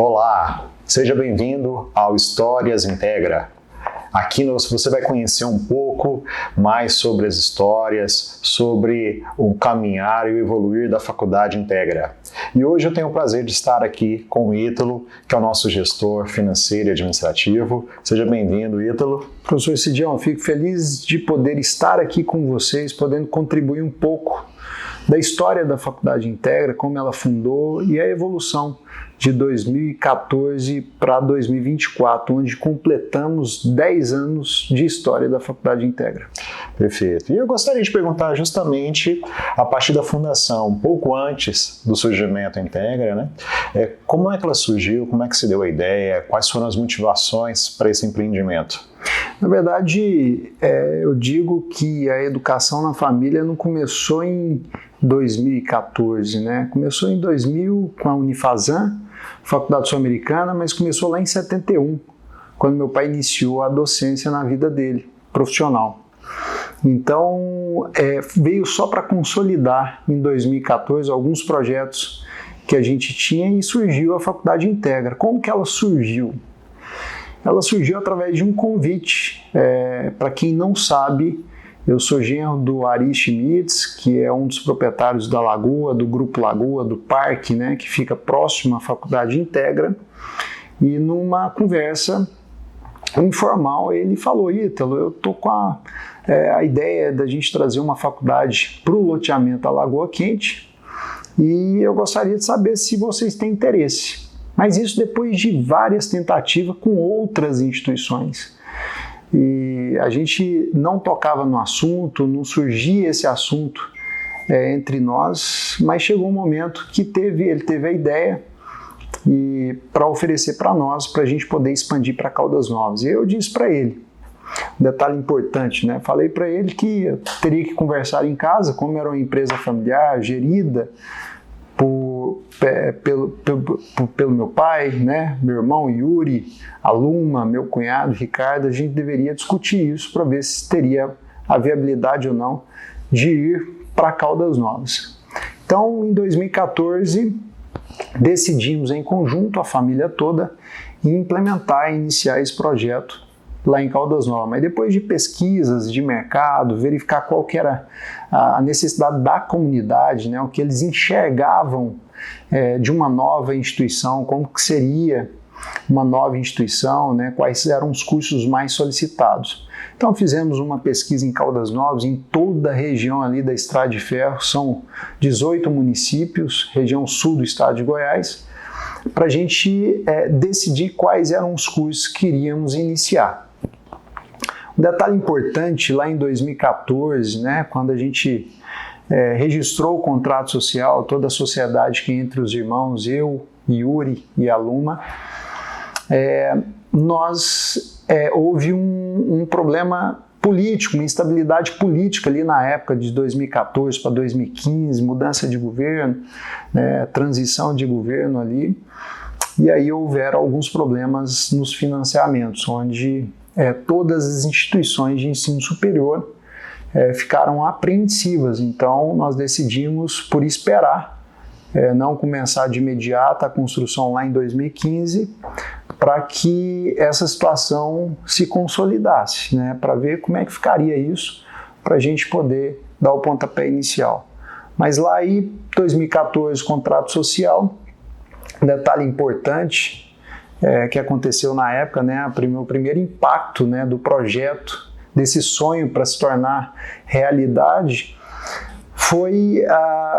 Olá, seja bem-vindo ao Histórias Integra. Aqui você vai conhecer um pouco mais sobre as histórias, sobre o caminhar e o evoluir da Faculdade Integra. E hoje eu tenho o prazer de estar aqui com o Ítalo, que é o nosso gestor financeiro e administrativo. Seja bem-vindo, Ítalo. Professor Cidião, eu fico feliz de poder estar aqui com vocês, podendo contribuir um pouco da história da Faculdade Integra, como ela fundou e a evolução de 2014 para 2024, onde completamos 10 anos de história da Faculdade Integra. Perfeito. E eu gostaria de perguntar justamente a partir da fundação, um pouco antes do surgimento Integra, né? Como é que ela surgiu, como é que se deu a ideia, quais foram as motivações para esse empreendimento? Na verdade, eu digo que a educação na família não começou em 2014, né? Começou em 2000 com a Unifazam, Faculdade Sul-Americana, mas começou lá em 71, quando meu pai iniciou a docência na vida dele, profissional. Então, veio só para consolidar em 2014 alguns projetos que a gente tinha e surgiu a Faculdade Integra. Como que ela surgiu? Ela surgiu através de um convite. Para quem não sabe, eu sou genro do Ari Schmitz, que é um dos proprietários da Lagoa, do Grupo Lagoa, do parque, né, que fica próximo à Faculdade Integra. E numa conversa informal, ele falou: Ítalo, eu estou com a ideia da gente trazer uma faculdade para o loteamento da Lagoa Quente e eu gostaria de saber se vocês têm interesse. Mas isso depois de várias tentativas com outras instituições. E a gente não tocava no assunto, não surgia esse assunto entre nós, mas chegou um momento que ele teve a ideia para oferecer para nós, para a gente poder expandir para Caldas Novas. E eu disse para ele, um detalhe importante, né? Falei para ele que eu teria que conversar em casa, como era uma empresa familiar, gerida pelo meu pai, né, meu irmão Yuri, a Luma, meu cunhado Ricardo, a gente deveria discutir isso para ver se teria a viabilidade ou não de ir para Caldas Novas. Então, em 2014, decidimos em conjunto, a família toda, implementar e iniciar esse projeto lá em Caldas Novas. Mas depois de pesquisas de mercado, verificar qual que era a necessidade da comunidade, né, o que eles enxergavam de uma nova instituição, como que seria uma nova instituição, né, quais eram os cursos mais solicitados. Então fizemos uma pesquisa em Caldas Novas, em toda a região ali da Estrada de Ferro, são 18 municípios, região sul do estado de Goiás, para a gente decidir quais eram os cursos que iríamos iniciar. Um detalhe importante, lá em 2014, né, quando a gente registrou o contrato social, toda a sociedade que entre os irmãos, eu, Yuri e a Luma, houve um problema político, uma instabilidade política ali na época de 2014 para 2015, mudança de governo, transição de governo ali, e aí houveram alguns problemas nos financiamentos, onde todas as instituições de ensino superior ficaram apreensivas. Então nós decidimos por esperar, não começar de imediato a construção lá em 2015, para que essa situação se consolidasse, né, para ver como é que ficaria isso, para a gente poder dar o pontapé inicial. Mas lá em 2014, contrato social, um detalhe importante que aconteceu na época, né, o primeiro impacto, né, do projeto, desse sonho para se tornar realidade, foi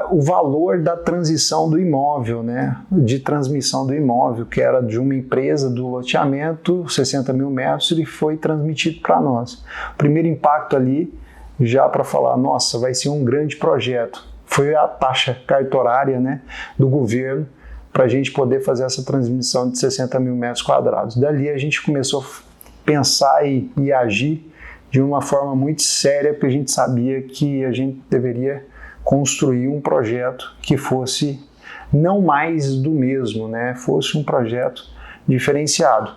o valor da transição do imóvel, né, de transmissão do imóvel, que era de uma empresa do loteamento, 60 mil metros, e foi transmitido para nós. O primeiro impacto ali, já para falar, nossa, vai ser um grande projeto, foi a taxa cartorária, né, do governo, para a gente poder fazer essa transmissão de 60 mil metros quadrados. Dali a gente começou a pensar e agir de uma forma muito séria, porque a gente sabia que a gente deveria construir um projeto que fosse não mais do mesmo, né? Fosse um projeto diferenciado.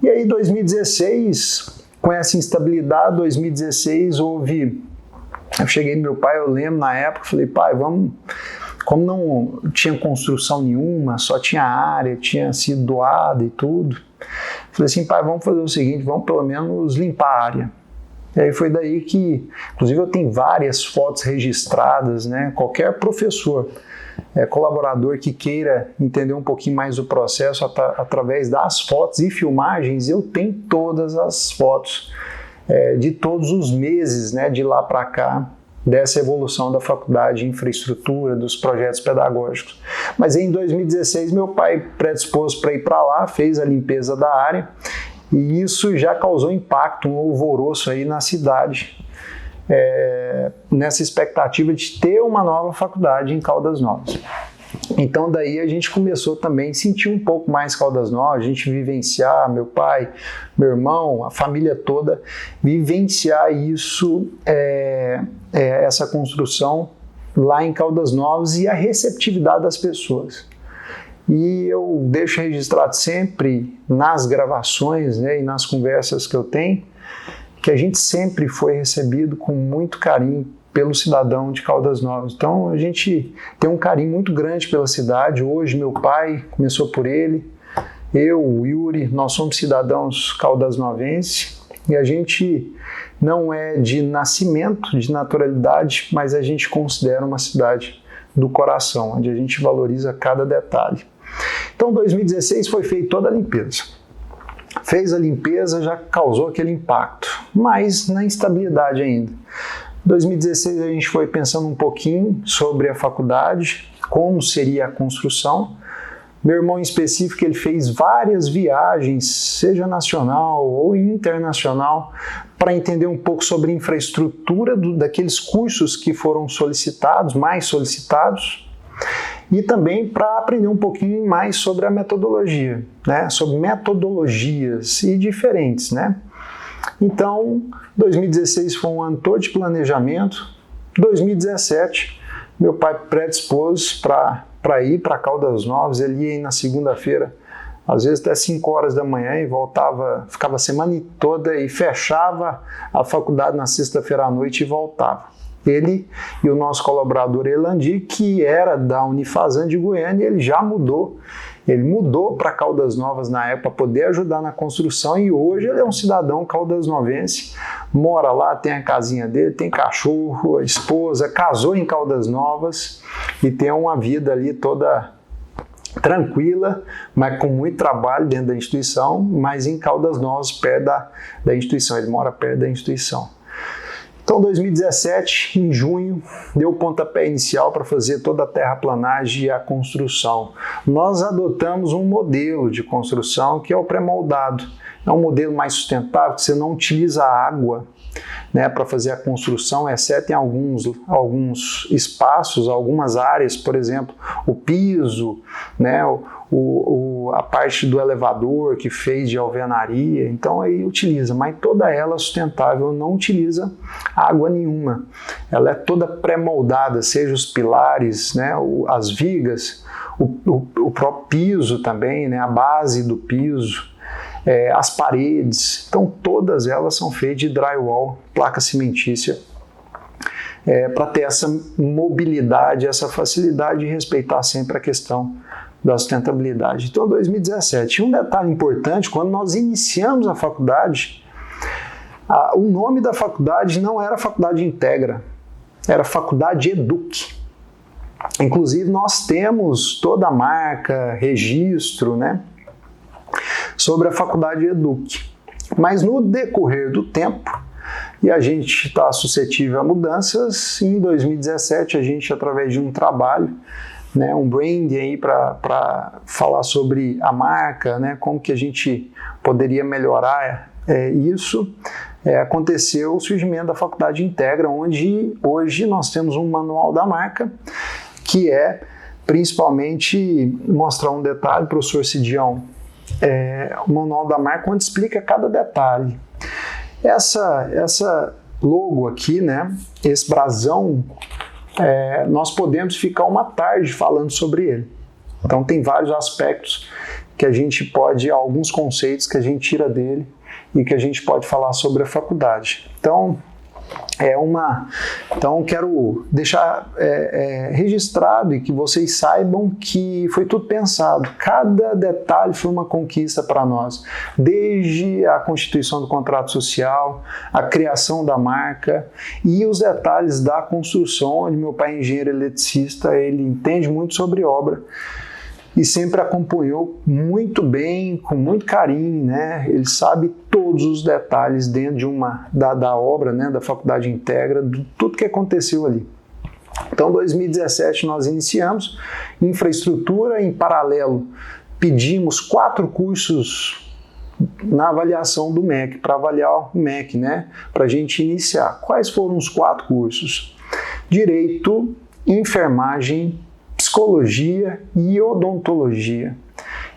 E aí, 2016, com essa instabilidade, 2016 eu cheguei no meu pai, eu lembro na época, falei: pai, vamos como não tinha construção nenhuma, só tinha área, tinha sido doada e tudo, falei assim, pai, vamos fazer o seguinte, vamos pelo menos limpar a área. E aí foi daí que, inclusive eu tenho várias fotos registradas, né? Qualquer professor, colaborador que queira entender um pouquinho mais do processo através das fotos e filmagens, eu tenho todas as fotos de todos os meses, né, de lá para cá, dessa evolução da faculdade, infraestrutura, dos projetos pedagógicos. Mas em 2016 meu pai predispôs para ir para lá, fez a limpeza da área e isso já causou impacto, um alvoroço aí na cidade, nessa expectativa de ter uma nova faculdade em Caldas Novas. Então daí a gente começou também a sentir um pouco mais Caldas Novas, a gente vivenciar, meu pai, meu irmão, a família toda, vivenciar isso, essa construção lá em Caldas Novas e a receptividade das pessoas. E eu deixo registrado sempre nas gravações, né, e nas conversas que eu tenho, que a gente sempre foi recebido com muito carinho pelo cidadão de Caldas Novas. Então a gente tem um carinho muito grande pela cidade. Hoje meu pai começou por ele, eu, o Yuri, nós somos cidadãos caldasnovenses e a gente não é de nascimento, de naturalidade, mas a gente considera uma cidade do coração, onde a gente valoriza cada detalhe. Então 2016 foi feita toda a limpeza. Fez a limpeza, já causou aquele impacto, mas na instabilidade ainda. Em 2016 a gente foi pensando um pouquinho sobre a faculdade, como seria a construção. Meu irmão em específico, ele fez várias viagens, seja nacional ou internacional, para entender um pouco sobre a infraestrutura daqueles cursos que foram solicitados, mais solicitados, e também para aprender um pouquinho mais sobre a metodologia, né? Sobre metodologias e diferentes, né? Então, 2016 foi um ano todo de planejamento. 2017, meu pai predispôs para ir para Caldas Novas. Ele ia na segunda-feira, às vezes até 5 horas da manhã, e voltava, ficava a semana toda e fechava a faculdade na sexta-feira à noite e voltava. Ele e o nosso colaborador Elandi, que era da Unifazam de Goiânia, ele já mudou. Ele mudou para Caldas Novas na época para poder ajudar na construção e hoje ele é um cidadão caldasnovense, mora lá, tem a casinha dele, tem cachorro, a esposa, casou em Caldas Novas e tem uma vida ali toda tranquila, mas com muito trabalho dentro da instituição, mas em Caldas Novas, perto da instituição, ele mora perto da instituição. Então, 2017, em junho, deu o pontapé inicial para fazer toda a terraplanagem e a construção. Nós adotamos um modelo de construção que é o pré-moldado. É um modelo mais sustentável, que você não utiliza água, né, para fazer a construção, exceto em alguns espaços, algumas áreas, por exemplo, o piso, né, a parte do elevador que fez de alvenaria, então aí utiliza, mas toda ela sustentável, não utiliza água nenhuma. Ela é toda pré-moldada, seja os pilares, né, as vigas, o próprio piso também, né, a base do piso, as paredes, então todas elas são feitas de drywall, placa cimentícia, para ter essa mobilidade, essa facilidade de respeitar sempre a questão da sustentabilidade. Então, 2017. Um detalhe importante, quando nós iniciamos a faculdade, o nome da faculdade não era Faculdade Integra, era Faculdade Educ. Inclusive, nós temos toda a marca, registro, né, sobre a Faculdade Educ. Mas no decorrer do tempo, e a gente está suscetível a mudanças, em 2017 a gente, através de um trabalho, né, um branding aí para falar sobre a marca, né, como que a gente poderia melhorar isso, aconteceu o surgimento da Faculdade Integra, onde hoje nós temos um manual da marca, que é principalmente mostrar um detalhe, professor Cidião, o manual da marca, onde explica cada detalhe. Essa logo aqui, né, esse brasão, nós podemos ficar uma tarde falando sobre ele. Então tem vários aspectos que a gente pode, alguns conceitos que a gente tira dele e que a gente pode falar sobre a faculdade. Então, Então, quero deixar registrado e que vocês saibam que foi tudo pensado. Cada detalhe foi uma conquista para nós, desde a constituição do contrato social, a criação da marca e os detalhes da construção, onde meu pai é engenheiro eletricista, ele entende muito sobre obra e sempre acompanhou muito bem, com muito carinho, né? Ele sabe todos os detalhes dentro da obra, né? Da Faculdade Integra, de tudo que aconteceu ali. Então, em 2017, nós iniciamos infraestrutura, em paralelo, pedimos 4 cursos na avaliação do MEC, para avaliar o MEC, né? Para a gente iniciar. Quais foram os 4 cursos? Direito, enfermagem, psicologia e odontologia.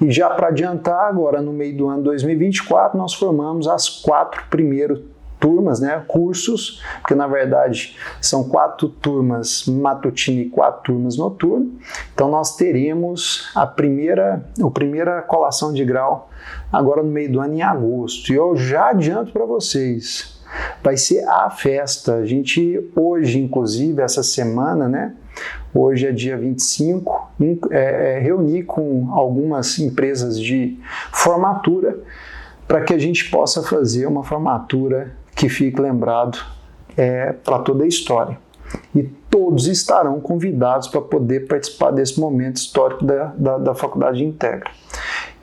E já para adiantar, agora no meio do ano 2024, nós formamos as 4 primeiras turmas, né, cursos, porque na verdade são 4 turmas matutina e 4 turmas noturnas. Então nós teremos a primeira colação de grau agora no meio do ano, em agosto. E eu já adianto para vocês, vai ser a festa. A gente hoje, inclusive, essa semana, né? Hoje é dia 25, reuni com algumas empresas de formatura para que a gente possa fazer uma formatura que fique lembrado para toda a história. E todos estarão convidados para poder participar desse momento histórico da Faculdade Integra.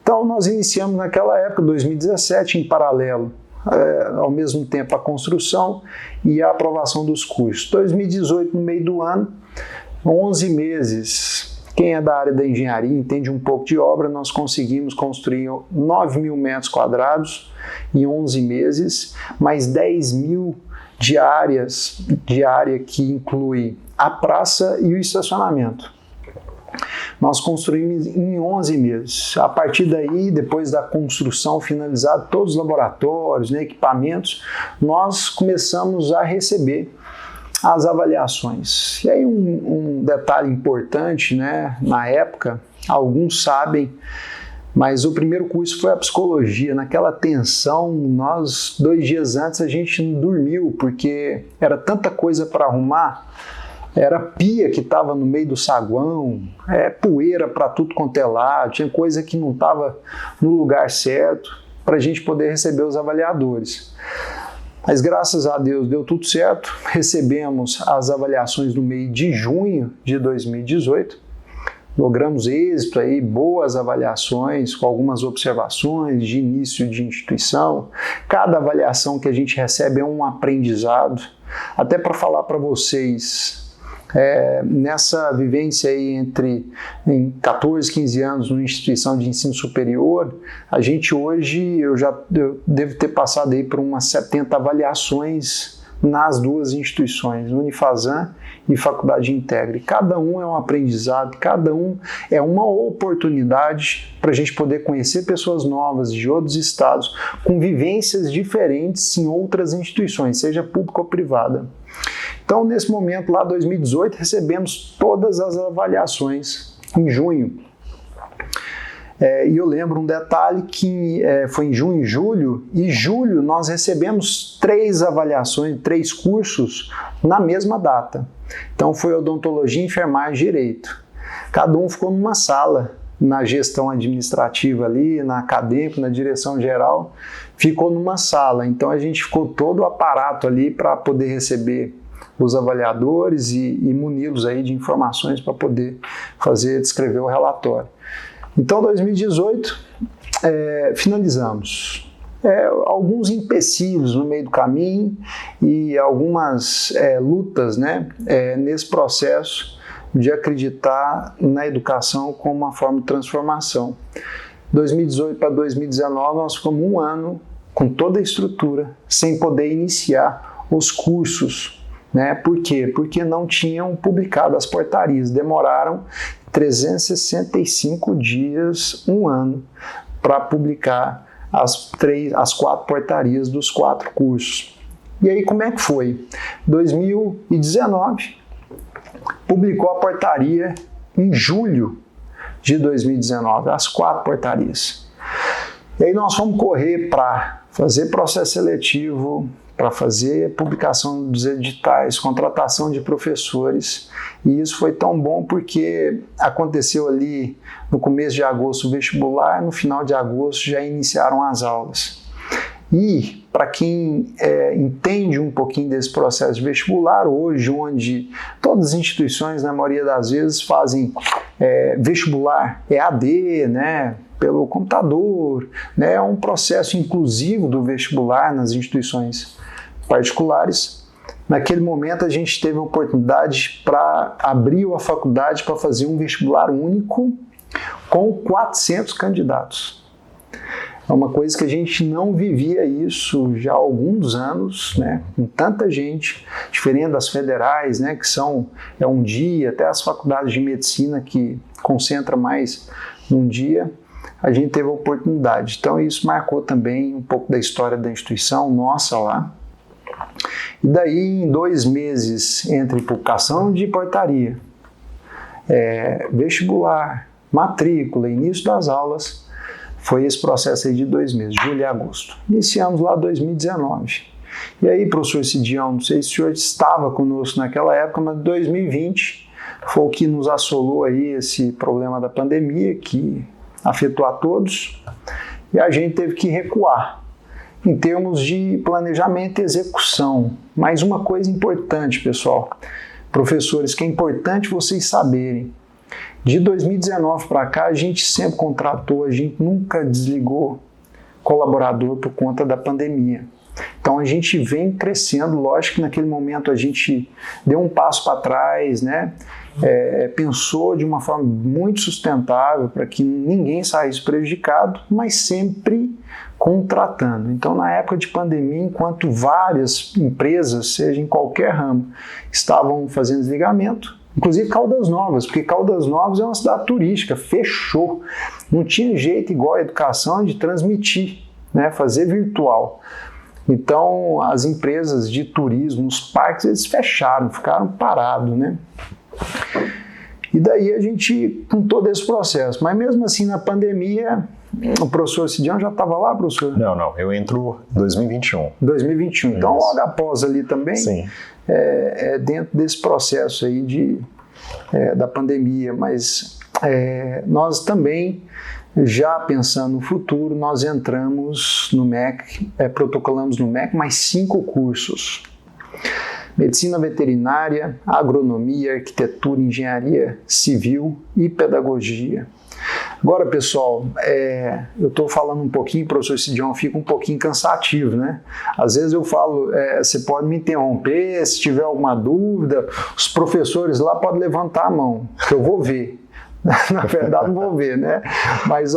Então, nós iniciamos naquela época, 2017, em paralelo, ao mesmo tempo, a construção e a aprovação dos cursos. 2018, no meio do ano, 11 meses, quem é da área da engenharia, entende um pouco de obra, nós conseguimos construir 9.000 metros quadrados em 11 meses, mais 10.000 de área que inclui a praça e o estacionamento. Nós construímos em 11 meses. A partir daí, depois da construção finalizada, todos os laboratórios, né, equipamentos, nós começamos a receber as avaliações. E aí um detalhe importante, né, na época, alguns sabem, mas o primeiro curso foi a psicologia. Naquela tensão, nós 2 dias antes a gente não dormiu, porque era tanta coisa para arrumar. Era pia que estava no meio do saguão, poeira para tudo quanto é lado, tinha coisa que não estava no lugar certo para a gente poder receber os avaliadores. Mas graças a Deus deu tudo certo, recebemos as avaliações no mês de junho de 2018, logramos êxito aí, boas avaliações, com algumas observações de início de instituição. Cada avaliação que a gente recebe é um aprendizado, até para falar para vocês. Nessa vivência aí em 14, 15 anos numa instituição de ensino superior, a gente hoje, eu devo ter passado aí por umas 70 avaliações nas 2 instituições, Unifazam e Faculdade Integra. E cada um é um aprendizado, cada um é uma oportunidade para a gente poder conhecer pessoas novas de outros estados, com vivências diferentes em outras instituições, seja pública ou privada. Então, nesse momento, lá 2018, recebemos todas as avaliações em junho. E eu lembro um detalhe que foi em junho e julho, e julho nós recebemos 3 avaliações, 3 cursos na mesma data. Então, foi odontologia, enfermagem e direito. Cada um ficou numa sala, na gestão administrativa ali, na acadêmica, na direção geral, ficou numa sala. Então, a gente ficou todo o aparato ali para poder receber os avaliadores e muni-los aí de informações para poder descrever o relatório. Então, 2018, finalizamos. Alguns empecilhos no meio do caminho e algumas lutas, né, nesse processo de acreditar na educação como uma forma de transformação. 2018 para 2019, nós ficamos 1 ano com toda a estrutura, sem poder iniciar os cursos. Né? Por quê? Porque não tinham publicado as portarias, demoraram 365 dias, 1 ano, para publicar as 4 portarias dos 4 cursos. E aí como é que foi? 2019, publicou a portaria em julho de 2019, as 4 portarias. E aí nós fomos correr para fazer processo seletivo, para fazer publicação dos editais, contratação de professores, e isso foi tão bom porque aconteceu ali no começo de agosto o vestibular, no final de agosto já iniciaram as aulas. E para quem entende um pouquinho desse processo de vestibular, hoje onde todas as instituições, na maioria das vezes, fazem vestibular EAD, né, pelo computador, né, é um processo inclusivo do vestibular nas instituições particulares. Naquele momento a gente teve a oportunidade para abrir a faculdade para fazer um vestibular único com 400 candidatos. É uma coisa que a gente não vivia isso já há alguns anos, né, com tanta gente, diferente das federais, né, que são um dia, até as faculdades de medicina que concentra mais num dia, a gente teve a oportunidade. Então isso marcou também um pouco da história da instituição nossa lá. E daí em 2 meses, entre publicação de portaria, vestibular, matrícula, início das aulas, foi esse processo aí de 2 meses, julho e agosto. Iniciamos lá 2019. E aí, professor Cidião, não sei se o senhor estava conosco naquela época, mas 2020 foi o que nos assolou aí esse problema da pandemia, que afetou a todos, e a gente teve que recuar em termos de planejamento e execução. Mas uma coisa importante, pessoal, professores, que é importante vocês saberem, de 2019 para cá, a gente sempre contratou, a gente nunca desligou colaborador por conta da pandemia. Então a gente vem crescendo, lógico que naquele momento a gente deu um passo para trás, né? Pensou de uma forma muito sustentável para que ninguém saísse prejudicado, mas sempre contratando. Então na época de pandemia, enquanto várias empresas, seja em qualquer ramo, estavam fazendo desligamento, inclusive Caldas Novas, porque Caldas Novas é uma cidade turística, fechou. Não tinha jeito igual a educação de transmitir, né, fazer virtual. Então as empresas de turismo, os parques, eles fecharam, ficaram parados, né? E daí a gente, com todo esse processo, mas mesmo assim na pandemia, o professor Cidião já estava lá, professor? Não, eu entro em 2021. 2021, então logo após ali também. Sim. Dentro desse processo aí da pandemia, mas nós também, já pensando no futuro, nós entramos no MEC, protocolamos no MEC mais 5 cursos. Medicina veterinária, agronomia, arquitetura, engenharia civil e pedagogia. Agora, pessoal, eu estou falando um pouquinho, professor Cidião, fica um pouquinho cansativo, né? Às vezes eu falo, você pode me interromper, se tiver alguma dúvida, os professores lá podem levantar a mão, que eu vou ver. Na verdade, não vou ver, né? Mas,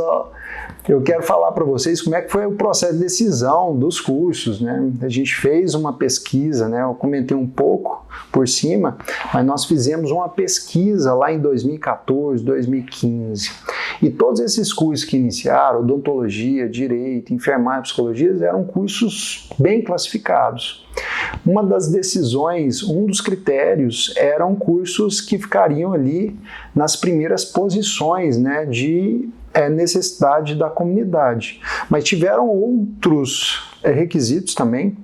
eu quero falar para vocês como é que foi o processo de decisão dos cursos, né? A gente fez uma pesquisa, né? Eu comentei um pouco por cima, mas nós fizemos uma pesquisa lá em 2014, 2015. E todos esses cursos que iniciaram, odontologia, direito, enfermagem, psicologia, eram cursos bem classificados. Uma das decisões, um dos critérios, eram cursos que ficariam ali nas primeiras posições, né, de necessidade da comunidade. Mas tiveram outros requisitos também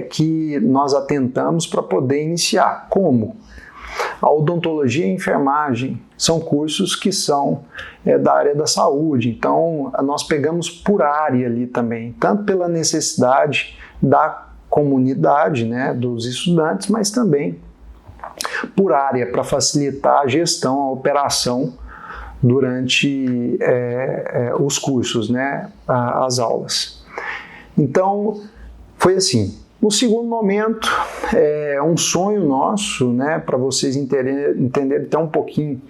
que nós atentamos para poder iniciar. Como? A odontologia e a enfermagem são cursos que são da área da saúde, então nós pegamos por área ali também, tanto pela necessidade da comunidade, né, dos estudantes, mas também por área, para facilitar a gestão, a operação durante os cursos, né, as aulas. Então, foi assim. No segundo momento, um sonho nosso, né, para vocês entenderem até um pouquinho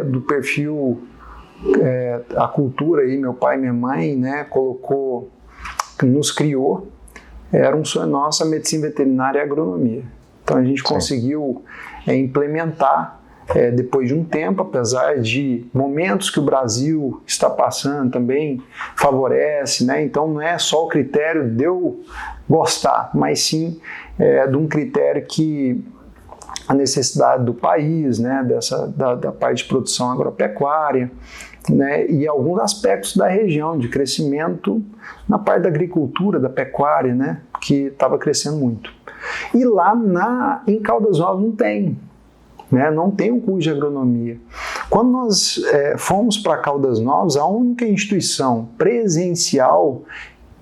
do perfil, a cultura aí, meu pai e minha mãe, né, nos criou, era um sonho nosso a medicina veterinária e a agronomia. Então a gente conseguiu implementar depois de um tempo, apesar de momentos que o Brasil está passando também, favorece, né? Então não é só o critério de eu gostar, mas sim de um critério que a necessidade do país, né? Da parte de produção agropecuária, né? E alguns aspectos da região de crescimento na parte da agricultura, da pecuária, né? que estava crescendo muito. E lá em Caldas Novas não tem. Né? Não tem um curso de agronomia. Quando nós fomos para Caldas Novas, a única instituição presencial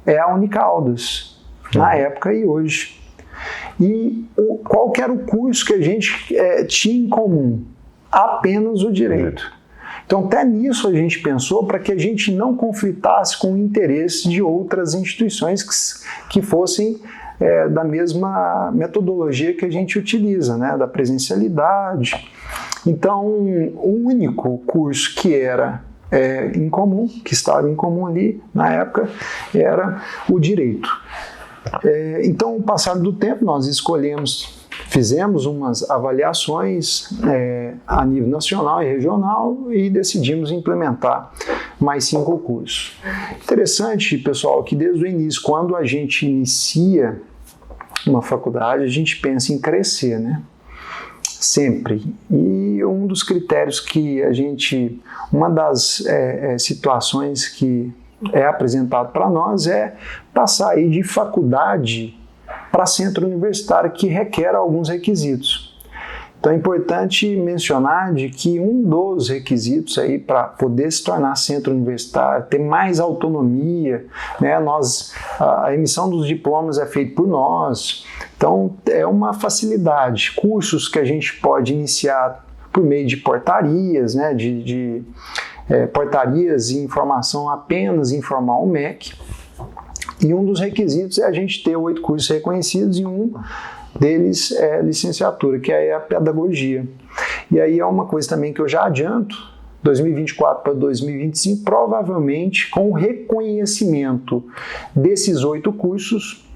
é a Unicaldas, na época e hoje. E qual que era o curso que a gente tinha em comum? Apenas o direito. Então, até nisso a gente pensou para que a gente não conflitasse com o interesse de outras instituições que fossem da mesma metodologia que a gente utiliza, né, da presencialidade. Então, o único curso que era em comum, que estava em comum ali na época, era o direito. Então, ao passar do tempo, nós fizemos umas avaliações a nível nacional e regional e decidimos implementar mais 5 cursos. Interessante, pessoal, que desde o início, quando a gente inicia uma faculdade, a gente pensa em crescer, né? Sempre. E um dos critérios que uma das situações que é apresentado para nós é passar aí de faculdade para centro universitário, que requer alguns requisitos. Então é importante mencionar de que um dos requisitos aí para poder se tornar centro universitário, ter mais autonomia, né? A emissão dos diplomas é feita por nós, então é uma facilidade. Cursos que a gente pode iniciar por meio de portarias, né? Portarias e informação apenas informar o MEC. E um dos requisitos é a gente ter 8 cursos reconhecidos e um deles é licenciatura, que é a pedagogia. E aí é uma coisa também que eu já adianto, 2024 para 2025, provavelmente com o reconhecimento desses 8 cursos,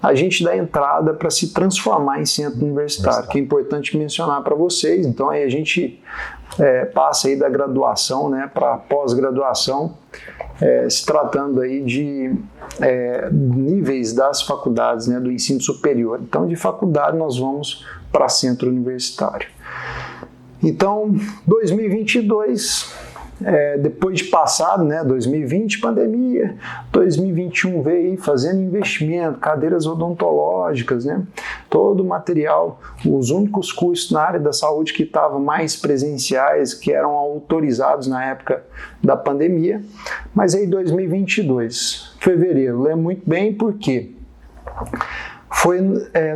a gente dá entrada para se transformar em centro universitário, que é importante mencionar para vocês. Então aí a gente passa aí da graduação, né, para pós-graduação, se tratando aí de níveis das faculdades, né, do ensino superior. Então, de faculdade, nós vamos para centro universitário. Então, 2022, depois de passado, né, 2020, pandemia, 2021 veio aí fazendo investimento, cadeiras odontológicas, né, todo o material, os únicos cursos na área da saúde que estavam mais presenciais, que eram autorizados na época da pandemia. Mas aí 2022, fevereiro, lembro muito bem porque foi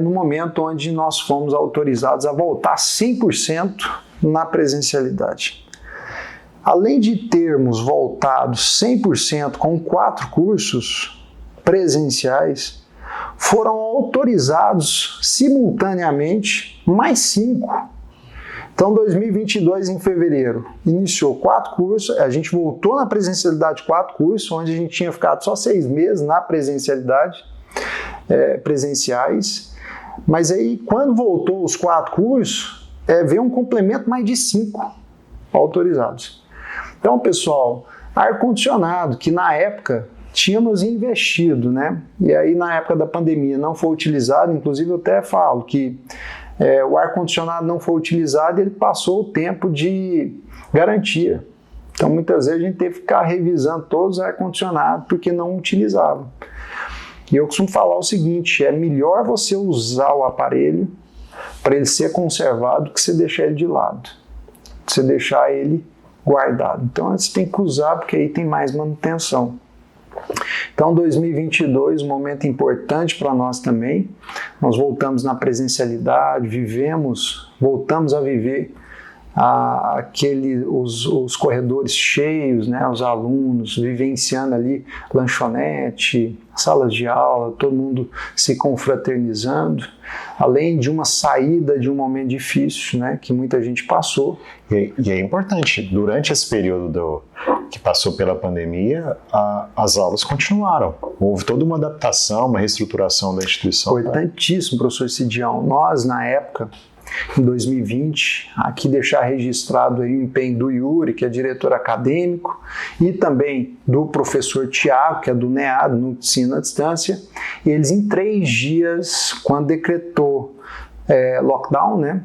no momento onde nós fomos autorizados a voltar 100% na presencialidade. Além de termos voltado 100% com 4 cursos presenciais, foram autorizados simultaneamente mais 5. Então, 2022, em fevereiro, iniciou 4 cursos, a gente voltou na presencialidade 4 cursos, onde a gente tinha ficado só 6 meses na presencialidade, presenciais, mas aí, quando voltou os 4 cursos, veio um complemento mais de 5 autorizados. Então, pessoal, ar-condicionado, que na época tínhamos investido, né? E aí, na época da pandemia, não foi utilizado, inclusive eu até falo que o ar-condicionado não foi utilizado e ele passou o tempo de garantia. Então, muitas vezes a gente teve que ficar revisando todos os ar-condicionados porque não utilizavam. E eu costumo falar o seguinte, é melhor você usar o aparelho para ele ser conservado que você deixar ele de lado, você deixar ele guardado. Então, você tem que usar porque aí tem mais manutenção. Então, 2022, um momento importante para nós também. Nós voltamos na presencialidade, voltamos a viver os corredores cheios, né, os alunos vivenciando ali lanchonete, salas de aula, todo mundo se confraternizando, além de uma saída de um momento difícil, né, que muita gente passou. E é importante, durante esse período que passou pela pandemia, as aulas continuaram. Houve toda uma adaptação, uma reestruturação da instituição. Importantíssimo, professor Cidião. Nós, na época, em 2020, aqui deixar registrado aí o empenho do Yuri, que é diretor acadêmico, e também do professor Tiago, que é do NEAD, no ensino à distância. E eles, em 3 dias, quando decretou lockdown, né,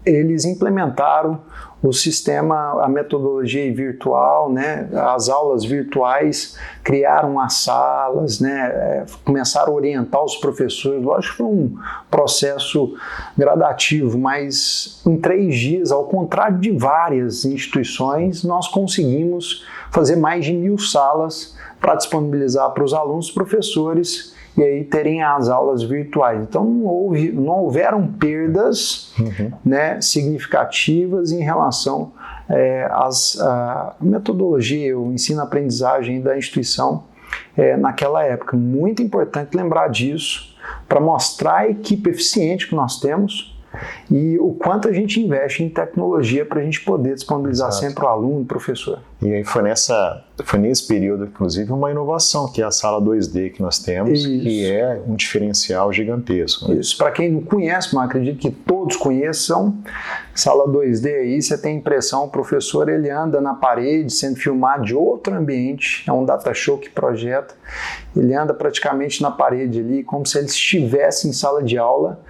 eles implementaram o sistema, a metodologia virtual, né, as aulas virtuais, criaram as salas, né, começaram a orientar os professores. Lógico que foi um processo gradativo, mas em 3 dias, ao contrário de várias instituições, nós conseguimos fazer mais de 1.000 salas para disponibilizar para os alunos, professores, e aí terem as aulas virtuais. Então não houveram perdas né, significativas em relação à metodologia, o ensino-aprendizagem da instituição naquela época. Muito importante lembrar disso para mostrar a equipe eficiente que nós temos e o quanto a gente investe em tecnologia para a gente poder disponibilizar sempre o aluno e o professor. E aí foi nesse período, inclusive, uma inovação, que é a sala 2D que nós temos, que é um diferencial gigantesco. Né? Isso, para quem não conhece, mas acredito que todos conheçam, sala 2D aí, você tem a impressão, o professor ele anda na parede, sendo filmado de outro ambiente, é um data show que projeta, ele anda praticamente na parede ali, como se ele estivesse em sala de aula,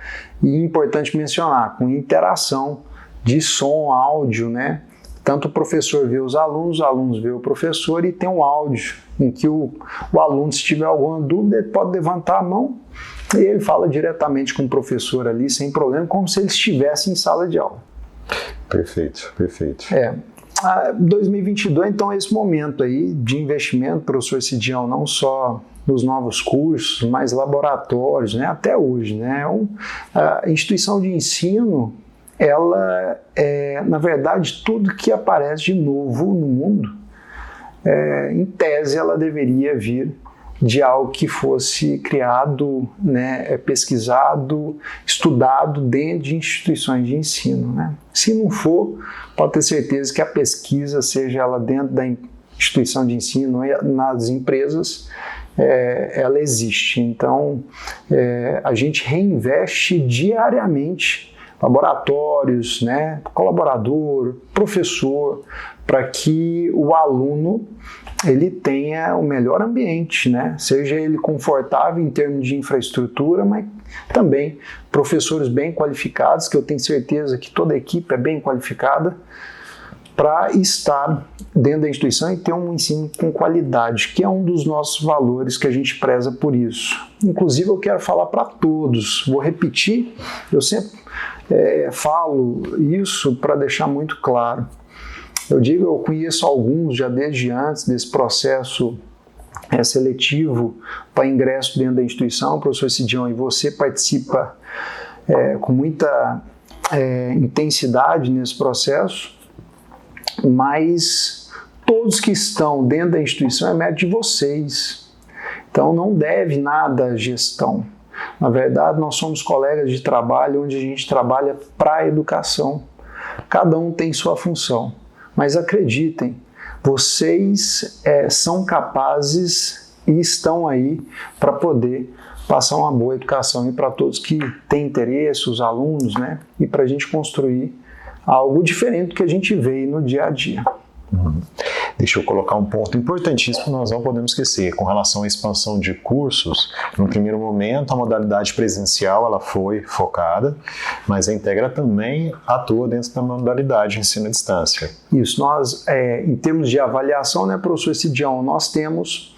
e é importante mencionar, com interação de som, áudio, né? Tanto o professor vê os alunos vê o professor e tem um áudio em que o aluno, se tiver alguma dúvida, ele pode levantar a mão e ele fala diretamente com o professor ali, sem problema, como se ele estivesse em sala de aula. Perfeito, perfeito. 2022, então, é esse momento aí de investimento, professor Cidião, não só nos novos cursos, mas laboratórios, né, até hoje. Né, a instituição de ensino, ela na verdade, tudo que aparece de novo no mundo, em tese, ela deveria vir de algo que fosse criado, né, pesquisado, estudado dentro de instituições de ensino. Né? Se não for, pode ter certeza que a pesquisa, seja ela dentro da instituição de ensino, nas empresas, ela existe. Então, a gente reinveste diariamente laboratórios, né, colaborador, professor, para que o aluno ele tenha o melhor ambiente, né, seja ele confortável em termos de infraestrutura, mas também professores bem qualificados, que eu tenho certeza que toda a equipe é bem qualificada, para estar dentro da instituição e ter um ensino com qualidade, que é um dos nossos valores que a gente preza por isso. Inclusive, eu quero falar para todos, vou repetir, eu sempre falo isso para deixar muito claro. Eu conheço alguns já desde antes desse processo seletivo para ingresso dentro da instituição, professor Cidião, e você participa com muita intensidade nesse processo, mas todos que estão dentro da instituição é mérito de vocês. Então não deve nada à gestão. Na verdade, nós somos colegas de trabalho onde a gente trabalha para a educação. Cada um tem sua função. Mas acreditem, vocês são capazes e estão aí para poder passar uma boa educação e para todos que têm interesse, os alunos, né? E para a gente construir algo diferente do que a gente vê no dia a dia. Deixa eu colocar um ponto importantíssimo que nós não podemos esquecer. Com relação à expansão de cursos, no primeiro momento a modalidade presencial ela foi focada, mas a Integra também atua dentro da modalidade de ensino à distância. Isso, nós, em termos de avaliação, né, professor Cidião, nós temos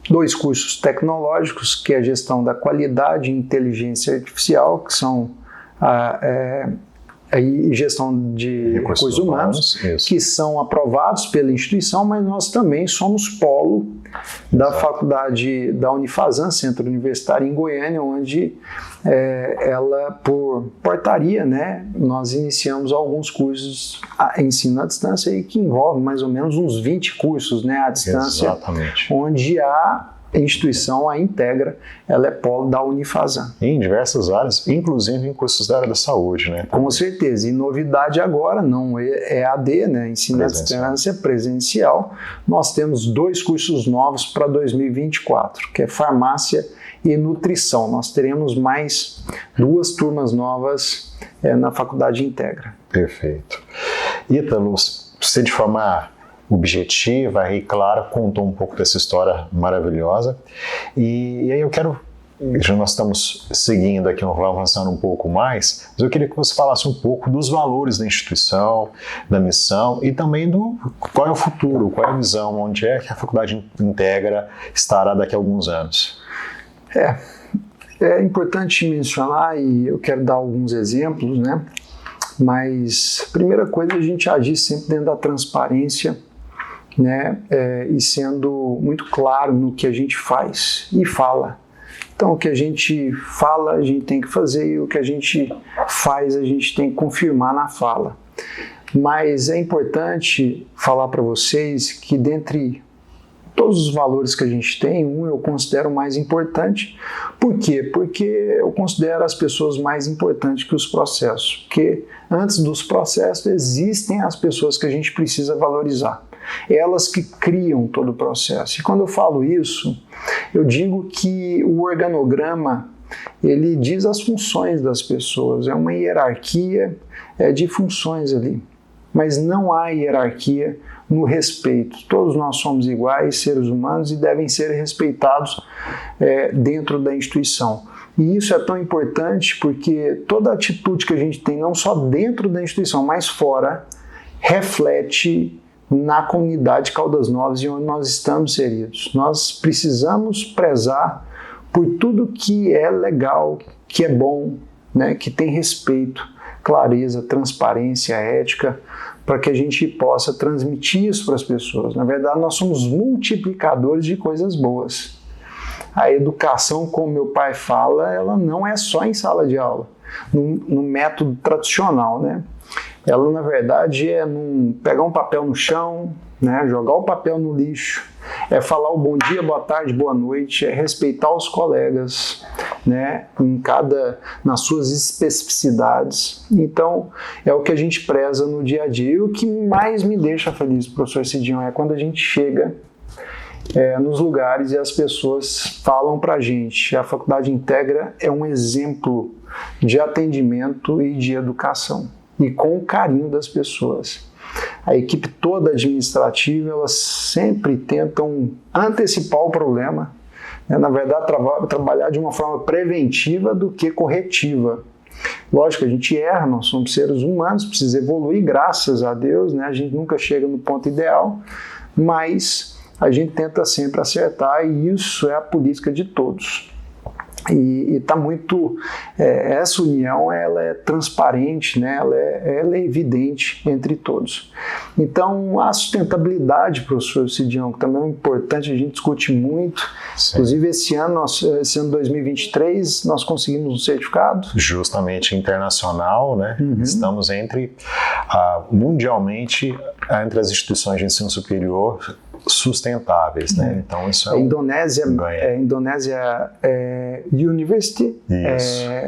2 cursos tecnológicos, que é a gestão da qualidade e inteligência artificial, que são e gestão de recursos humanos, que são aprovados pela instituição, mas nós também somos polo da faculdade da Unifazam, Centro Universitário em Goiânia, onde ela, por portaria, né, nós iniciamos alguns cursos em ensino à distância e que envolvem mais ou menos uns 20 cursos, né, à distância. Exatamente. Onde a instituição, a Integra, ela é polo da Unifazam. Em diversas áreas, inclusive em cursos da área da saúde, né? Com certeza. E novidade agora, não é AD, né? Ensino à distância presencial. Nós temos 2 cursos novos para 2024, que é farmácia e nutrição. Nós teremos mais 2 turmas novas na Faculdade Integra. Perfeito. Ítalo, você de forma objetiva e clara contou um pouco dessa história maravilhosa, e aí eu quero já nós estamos seguindo aqui, avançando um pouco mais, mas eu queria que você falasse um pouco dos valores da instituição, da missão e também do qual é o futuro, qual é a visão, onde é que a Faculdade Integra estará daqui a alguns anos. É importante mencionar, e eu quero dar alguns exemplos, né? Mas a primeira coisa é a gente agir sempre dentro da transparência, né? E sendo muito claro no que a gente faz e fala. Então, o que a gente fala, a gente tem que fazer, e o que a gente faz, a gente tem que confirmar na fala. Mas é importante falar para vocês que dentre todos os valores que a gente tem, eu considero mais importante. Por quê? Porque eu considero as pessoas mais importantes que os processos. Porque antes dos processos existem as pessoas que a gente precisa valorizar. Elas que criam todo o processo. E quando eu falo isso, eu digo que o organograma, ele diz as funções das pessoas. É uma hierarquia de funções ali. Mas não há hierarquia no respeito. Todos nós somos iguais, seres humanos, e devem ser respeitados dentro da instituição. E isso é tão importante porque toda atitude que a gente tem, não só dentro da instituição, mas fora, reflete na comunidade Caldas Novas e onde nós estamos inseridos. Nós precisamos prezar por tudo que é legal, que é bom, né, que tem respeito, clareza, transparência, ética, para que a gente possa transmitir isso para as pessoas. Na verdade, nós somos multiplicadores de coisas boas. A educação, como meu pai fala, ela não é só em sala de aula, no método tradicional, né? Ela, na verdade, é pegar um papel no chão, né, jogar o papel no lixo, é falar o bom dia, boa tarde, boa noite, é respeitar os colegas, né, nas suas especificidades. Então, é o que a gente preza no dia a dia. E o que mais me deixa feliz, professor Cidião, é quando a gente chega nos lugares e as pessoas falam para a gente: a Faculdade Integra é um exemplo de atendimento e de educação, e com o carinho das pessoas. A equipe toda administrativa, elas sempre tentam antecipar o problema, né? Na verdade, trabalhar de uma forma preventiva do que corretiva. Lógico, a gente erra, nós somos seres humanos, precisa evoluir, graças a Deus, né? A gente nunca chega no ponto ideal, mas a gente tenta sempre acertar, e isso é a política de todos. E está muito, essa união, ela é transparente, né? Ela é evidente entre todos. Então, a sustentabilidade, professor Cidião, que também é importante, a gente discute muito. Sim. Inclusive, esse ano 2023, nós conseguimos um certificado. Justamente internacional, né? Uhum. Estamos mundialmente, entre as instituições de ensino superior sustentáveis, né? Então isso é Indonésia University,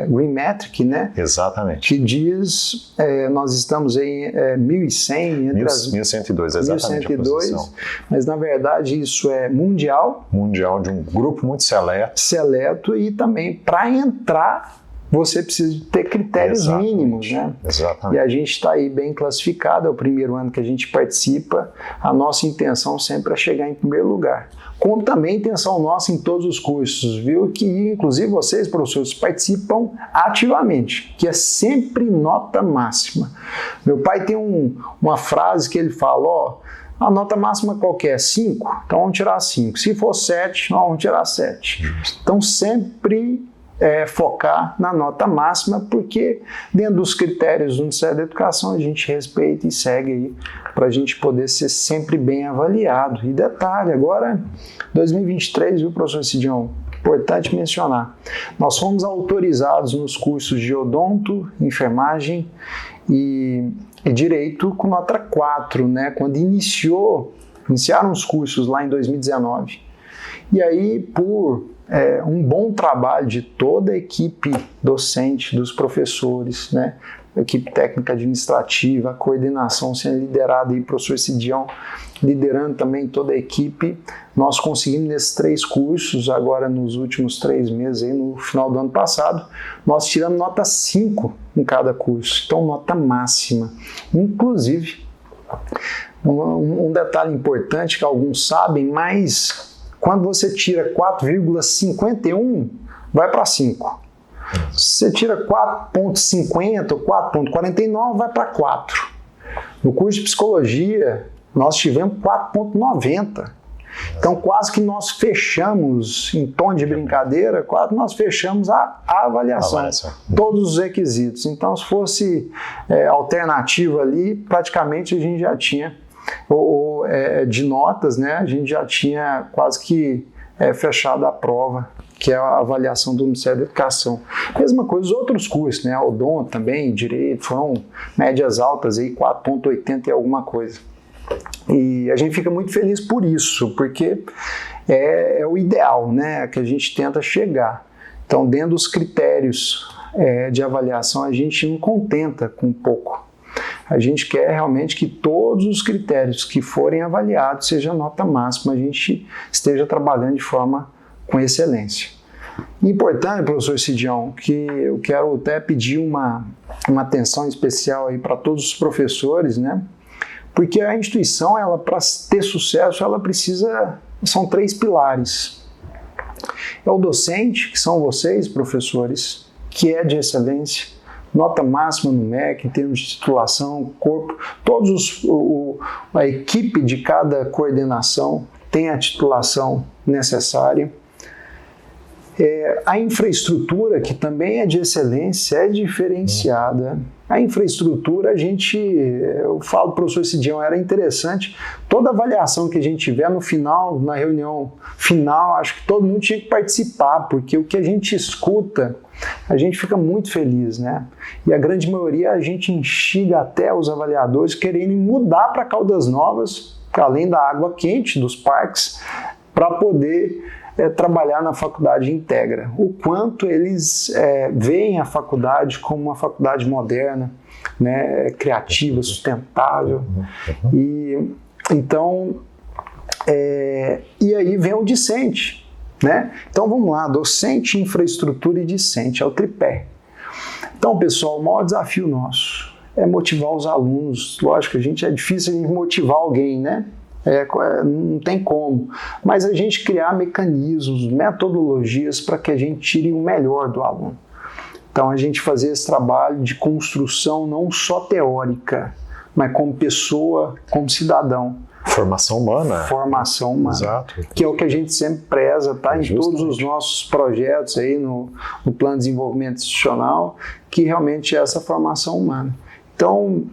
Green Metric, né? Exatamente. Que diz, nós estamos em 1100, entre 1102, exatamente. 1102, mas na verdade isso é mundial de um grupo muito seleto, e também para entrar você precisa ter critérios mínimos, né? Exatamente. E a gente está aí bem classificado, é o primeiro ano que a gente participa. A nossa intenção sempre é chegar em primeiro lugar. Como também a intenção nossa em todos os cursos, viu? Que inclusive vocês, professores, participam ativamente, que é sempre nota máxima. Meu pai tem uma frase que ele fala, a nota máxima qualquer é 5, então vamos tirar 5. Se for 7, vamos tirar 7. Justo. Então sempre focar na nota máxima, porque dentro dos critérios do Ministério da Educação a gente respeita e segue aí para a gente poder ser sempre bem avaliado. E detalhe, agora 2023, viu, professor Cidião? Importante mencionar, nós fomos autorizados nos cursos de odonto, enfermagem e direito com nota 4, né? Quando iniciaram os cursos lá em 2019. E aí, por um bom trabalho de toda a equipe docente, dos professores, né? A equipe técnica administrativa, a coordenação sendo liderada aí, professor Cidião liderando também toda a equipe, nós conseguimos nesses 3 cursos, agora nos últimos 3 meses, aí, no final do ano passado, nós tiramos nota 5 em cada curso, então nota máxima. Inclusive, um detalhe importante que alguns sabem, mas quando você tira 4,51, vai para 5. Se você tira 4,50 ou 4,49, vai para 4. No curso de psicologia, nós tivemos 4,90. Então, quase que nós fechamos, em tom de brincadeira, quase nós fechamos a avaliação. Todos os requisitos. Então, se fosse alternativa ali, praticamente a gente já tinha, de notas, né, a gente já tinha quase que fechado a prova, que é a avaliação do Ministério da Educação. Mesma coisa os outros cursos, né, odonto também, direito, foram médias altas, aí 4,80 e alguma coisa. E a gente fica muito feliz por isso, porque é o ideal, né, que a gente tenta chegar. Então, dentro dos critérios de avaliação, a gente não contenta com pouco. A gente quer realmente que todos os critérios que forem avaliados seja nota máxima, a gente esteja trabalhando de forma com excelência. Importante, professor Cidião, que eu quero até pedir uma atenção especial aí para todos os professores, né? Porque a instituição, ela, para ter sucesso, ela precisa, são 3 pilares. É o docente, que são vocês, professores, que é de excelência, nota máxima no MEC, em termos de titulação, corpo, a equipe de cada coordenação tem a titulação necessária. A infraestrutura, que também é de excelência, é diferenciada. A infraestrutura, eu falo, professor Cidião, era interessante, toda avaliação que a gente tiver no final, na reunião final, acho que todo mundo tinha que participar, porque o que a gente escuta, a gente fica muito feliz, né? E a grande maioria, a gente instiga até os avaliadores querendo mudar para Caldas Novas, além da água quente dos parques, para poder trabalhar na faculdade Integra. O quanto eles veem a faculdade como uma faculdade moderna, né, criativa, sustentável. E então, e aí vem o discente, né? Então vamos lá, docente, infraestrutura e discente, é o tripé. Então, pessoal, o maior desafio nosso é motivar os alunos. Lógico, é difícil a gente motivar alguém, né? Não tem como, mas a gente criar mecanismos, metodologias para que a gente tire o melhor do aluno. Então a gente fazer esse trabalho de construção não só teórica, mas como pessoa, como cidadão. Formação humana. Formação humana. Exato. Que é o que a gente sempre preza, tá? Em todos os nossos projetos aí no Plano de Desenvolvimento Institucional, que realmente é essa formação humana. Então,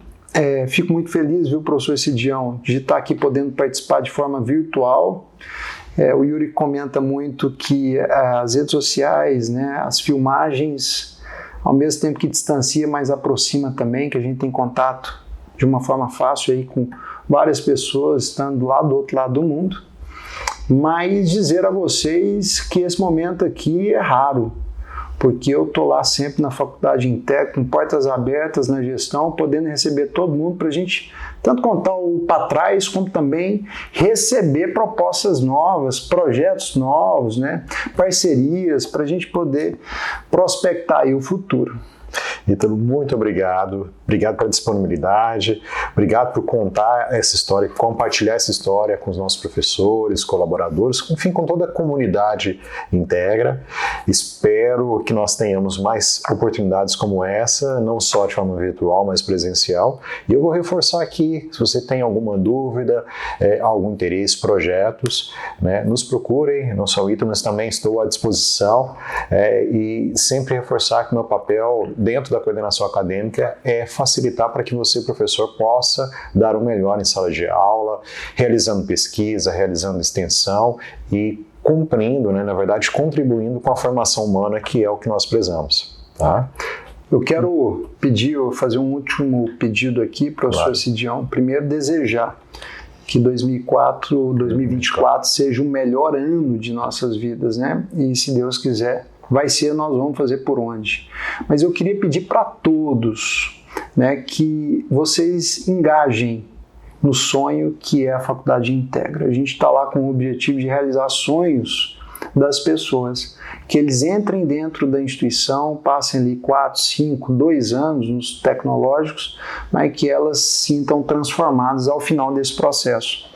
fico muito feliz, viu, professor Cidião, de estar aqui podendo participar de forma virtual. O Yuri comenta muito que as redes sociais, né, as filmagens, ao mesmo tempo que distancia, mas aproxima também, que a gente tem contato de uma forma fácil aí com várias pessoas estando lá do outro lado do mundo. Mas dizer a vocês que esse momento aqui é raro, porque eu estou lá sempre na faculdade Integra, com portas abertas na gestão, podendo receber todo mundo para a gente tanto contar o para trás, como também receber propostas novas, projetos novos, né? Parcerias, para a gente poder prospectar aí o futuro. Ítalo, muito obrigado. Obrigado pela disponibilidade, obrigado por contar essa história, compartilhar essa história com os nossos professores, colaboradores, enfim, com toda a comunidade Integra. Espero que nós tenhamos mais oportunidades como essa, não só de forma virtual, mas presencial. E eu vou reforçar aqui, se você tem alguma dúvida, algum interesse, projetos, né, nos procurem, não só o Ítalo, mas também estou à disposição, e sempre reforçar que meu papel dentro da coordenação acadêmica é facilitar para que você, professor, possa dar o melhor em sala de aula, realizando pesquisa, realizando extensão e cumprindo, né, na verdade, contribuindo com a formação humana, que é o que nós prezamos. Tá? Eu quero fazer um último pedido aqui, professor claro. Cidião. Primeiro, desejar que 2024 seja o melhor ano de nossas vidas, né? E se Deus quiser, vai ser, nós vamos fazer por onde. Mas eu queria pedir para todos, né, que vocês engajem no sonho que é a Faculdade Integra. A gente está lá com o objetivo de realizar sonhos das pessoas, que eles entrem dentro da instituição, passem ali 4, 5, 2 anos nos tecnológicos, mas que elas se sintam transformadas ao final desse processo.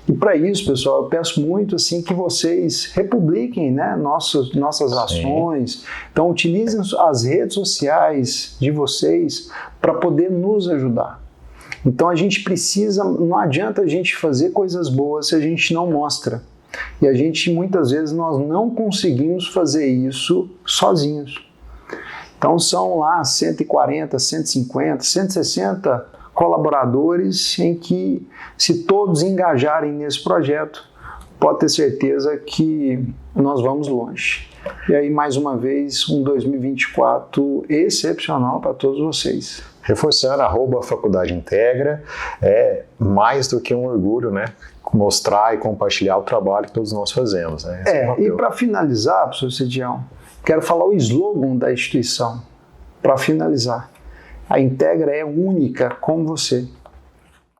E para isso, pessoal, eu peço muito assim que vocês republiquem, né, nossas ações. Então, utilizem as redes sociais de vocês para poder nos ajudar. Então, a gente precisa, não adianta a gente fazer coisas boas se a gente não mostra. E a gente, muitas vezes, nós não conseguimos fazer isso sozinhos. Então, são lá 140, 150, 160 colaboradores em que, se todos engajarem nesse projeto, pode ter certeza que nós vamos longe. E aí, mais uma vez, um 2024 excepcional para todos vocês. Reforçando, @Faculdade Integra, é mais do que um orgulho, né? Mostrar e compartilhar o trabalho que todos nós fazemos. Né? E para finalizar, professor Cedião, quero falar o slogan da instituição. Para finalizar, a Integra é única como você.